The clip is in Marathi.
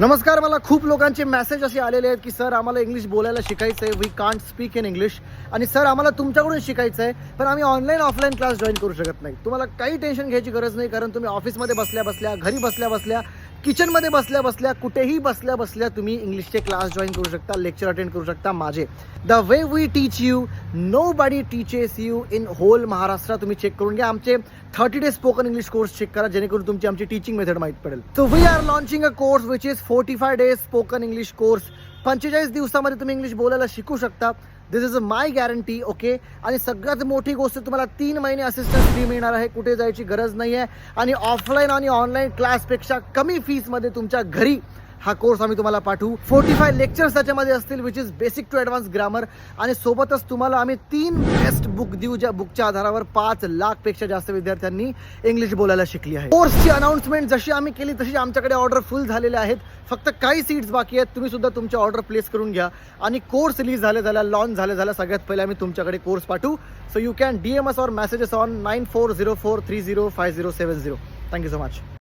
नमस्कार. मला खूप लोकांचे मेसेज असे आलेले आहेत की सर आम्हाला इंग्लिश बोलायला शिकायचं आहे, we can't speak in English. आणि सर आम्हाला तुमच्याकडून शिकायचं आहे, पण आम्ही ऑनलाईन ऑफलाईन क्लास जॉईन करू शकत नाही. तुम्हाला काही टेन्शन घ्यायची गरज नाही, कारण तुम्ही ऑफिसमध्ये बसल्या बसल्या, घरी बसल्या बसल्या, किचनमध्ये बसल्या बसल्या, कुठेही बसल्या बसल्या तुम्ही इंग्लिशचे क्लास जॉईन करू शकता, लेक्चर अटेंड करू शकता माझे. The way we teach you, nobody teaches you in whole Maharashtra. तुम्ही चेक करून घ्या, आमचे 30 days spoken English course check करा, जेणेकरून तुमची आमची टीचिंग मेथड माहीत पडेल. So we are launching a course which is 45 days spoken English course. 45 दिवसामध्ये तुम्ही इंग्लिश बोलायला शिकू शकता. This is my guarantee. Okay. आणि सगळ्यात मोठी गोष्ट, तुम्हाला 3 महिने असिस्टन्स फ्री मिळणार आहे, कुठे जायची गरज नाही आहे. आणि ऑफलाईन आणि ऑनलाईन क्लासपेक्षा कमी फीसमध्ये तुमच्या घरी हा कोर्स आम्ही तुम्हाला पाठवू. 45 लेक्चर्स त्याच्यामध्ये असतील, which is basic to advance grammar. आणि सोबतच तुम्हाला आम्ही 3 बेस्ट बुक देऊ, ज्या बुकच्या आधारावर 5 लाखपेक्षा जास्त विद्यार्थ्यांनी इंग्लिश बोलायला शिकली आहे. कोर्सची अनाउन्समेंट जशी आम्ही केली तशी आमच्याकडे ऑर्डर फुल झालेल्या आहेत. फक्त काही सीट्स बाकी आहेत. तुम्ही सुद्धा तुमचे ऑर्डर प्लेस करून घ्या. आणि कोर्स रिलीज झाल्या लॉन्च झाल्या सगळ्यात पहिले आम्ही तुमच्याकडे कोर्स पाठवू. So you can DM us or message us on 9404305070. Thank you so much.